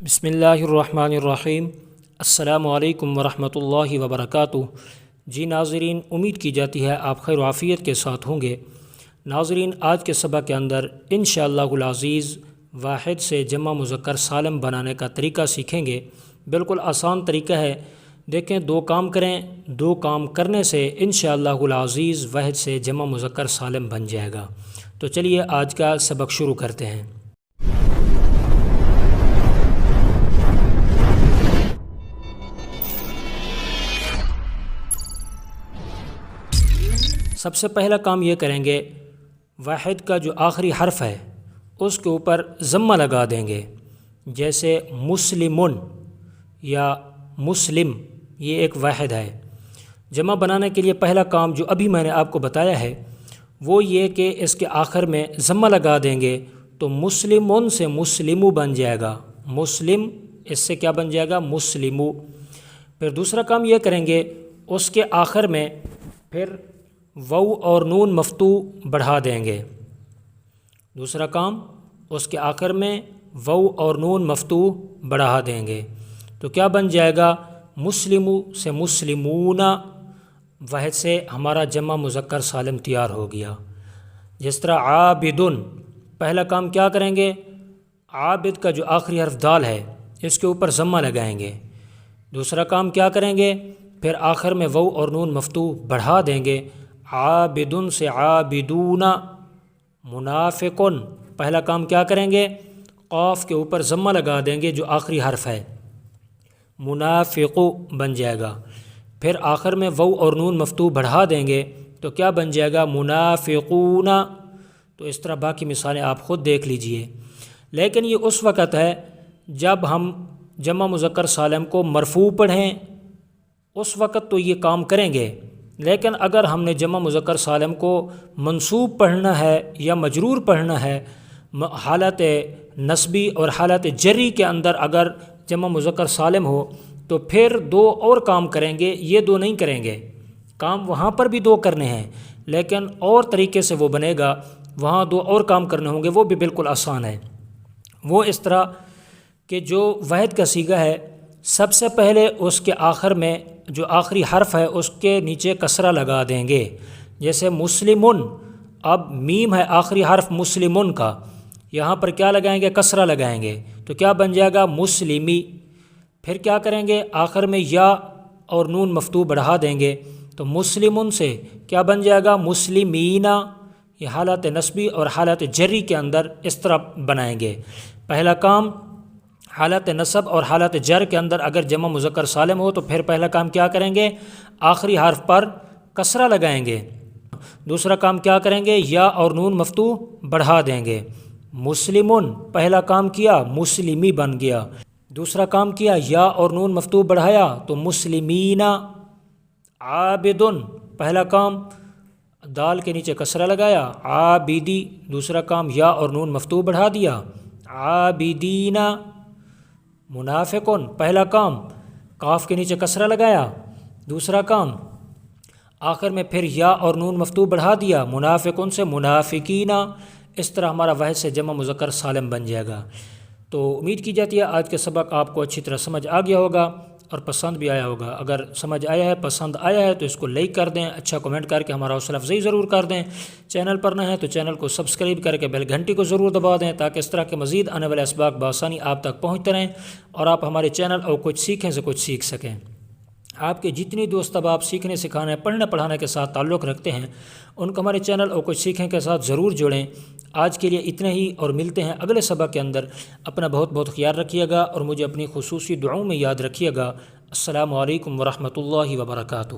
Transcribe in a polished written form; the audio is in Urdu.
بسم اللہ الرحمن الرحیم۔ السلام علیکم ورحمۃ اللہ وبرکاتہ۔ جی ناظرین، امید کی جاتی ہے آپ خیر و عافیت کے ساتھ ہوں گے۔ ناظرین، آج کے سبق کے اندر انشاءاللہ العزیز واحد سے جمع مذکر سالم بنانے کا طریقہ سیکھیں گے۔ بالکل آسان طریقہ ہے۔ دیکھیں، دو کام کریں، دو کام کرنے سے انشاءاللہ العزیز واحد سے جمع مذکر سالم بن جائے گا۔ تو چلیے آج کا سبق شروع کرتے ہیں۔ سب سے پہلا کام یہ کریں گے، واحد کا جو آخری حرف ہے اس کے اوپر ضمہ لگا دیں گے، جیسے مسلمن یا مسلم، یہ ایک واحد ہے۔ جمع بنانے کے لیے پہلا کام جو ابھی میں نے آپ کو بتایا ہے وہ یہ کہ اس کے آخر میں ضمہ لگا دیں گے تو مسلمن سے مسلمو بن جائے گا۔ مسلم اس سے کیا بن جائے گا؟ مسلمو۔ پھر دوسرا کام یہ کریں گے، اس کے آخر میں پھر واو اور نون مفتو بڑھا دیں گے۔ دوسرا کام، اس کے آخر میں واو اور نون مفتو بڑھا دیں گے تو کیا بن جائے گا؟ مسلمو سے مسلمون، واحد سے ہمارا جمع مذکر سالم تیار ہو گیا۔ جس طرح عابدن، پہلا کام کیا کریں گے؟ عابد کا جو آخری حرف دال ہے اس کے اوپر ضمہ لگائیں گے۔ دوسرا کام کیا کریں گے؟ پھر آخر میں واو اور نون مفتو بڑھا دیں گے۔ عابدن سے عابدون۔ منافقن، پہلا کام کیا کریں گے؟ قاف کے اوپر ضمہ لگا دیں گے جو آخری حرف ہے، منافقو بن جائے گا۔ پھر آخر میں واو اور نون مفتو بڑھا دیں گے تو کیا بن جائے گا؟ منافقون۔ تو اس طرح باقی مثالیں آپ خود دیکھ لیجئے۔ لیکن یہ اس وقت ہے جب ہم جمع مذکر سالم کو مرفوع پڑھیں، اس وقت تو یہ کام کریں گے۔ لیکن اگر ہم نے جمع مذکر سالم کو منصوب پڑھنا ہے یا مجرور پڑھنا ہے، حالت نصبی اور حالت جری کے اندر اگر جمع مذکر سالم ہو تو پھر دو اور کام کریں گے، یہ دو نہیں کریں گے۔ کام وہاں پر بھی دو کرنے ہیں لیکن اور طریقے سے وہ بنے گا، وہاں دو اور کام کرنے ہوں گے، وہ بھی بالکل آسان ہے۔ وہ اس طرح کہ جو واحد کا صیغہ ہے، سب سے پہلے اس کے آخر میں جو آخری حرف ہے اس کے نیچے کسرہ لگا دیں گے، جیسے مسلمن۔ اب میم ہے آخری حرف مسلمن کا، یہاں پر کیا لگائیں گے؟ کسرہ لگائیں گے تو کیا بن جائے گا؟ مسلمی۔ پھر کیا کریں گے؟ آخر میں یا اور نون مفتو بڑھا دیں گے تو مسلمن سے کیا بن جائے گا؟ مسلمینہ۔ یہ حالت نصبی اور حالت جری کے اندر اس طرح بنائیں گے۔ پہلا کام، حالت نصب اور حالت جر کے اندر اگر جمع مذکر سالم ہو تو پھر پہلا کام کیا کریں گے؟ آخری حرف پر کسرہ لگائیں گے۔ دوسرا کام کیا کریں گے؟ یا اور نون مفتو بڑھا دیں گے۔ مسلمن، پہلا کام کیا، مسلمی بن گیا۔ دوسرا کام کیا، یا اور نون مفتو بڑھایا تو مسلمین۔ عابدن، پہلا کام دال کے نیچے کسرہ لگایا، عابدی۔ دوسرا کام یا اور نون مفتو بڑھا دیا، عابدین۔ منافقن، پہلا کام قاف کے نیچے کسرہ لگایا، دوسرا کام آخر میں پھر یا اور نون مفتو بڑھا دیا، منافقن سے منافقین۔ اس طرح ہمارا واحد سے جمع مذکر سالم بن جائے گا۔ تو امید کی جاتی ہے آج کے سبق آپ کو اچھی طرح سمجھ آ گیا ہوگا اور پسند بھی آیا ہوگا۔ اگر سمجھ آیا ہے، پسند آیا ہے تو اس کو لائک کر دیں، اچھا کمنٹ کر کے ہمارا حوصلہ افزائی ضرور کر دیں۔ چینل پر نہ ہے تو چینل کو سبسکرائب کر کے بیل گھنٹی کو ضرور دبا دیں تاکہ اس طرح کے مزید آنے والے اسباق بآسانی آپ تک پہنچتے رہیں اور آپ ہمارے چینل اور کچھ سیکھیں سے کچھ سیکھ سکیں۔ آپ کے جتنی دوست اب آپ سیکھنے سکھانے پڑھنے پڑھانے کے ساتھ تعلق رکھتے ہیں ان کو ہمارے چینل اور کچھ سیکھیں کے ساتھ ضرور جوڑیں۔ آج کے لیے اتنے ہی، اور ملتے ہیں اگلے سبق کے اندر۔ اپنا بہت بہت خیال رکھیے گا اور مجھے اپنی خصوصی دعاؤں میں یاد رکھیے گا۔ السلام علیکم ورحمۃ اللہ وبرکاتہ۔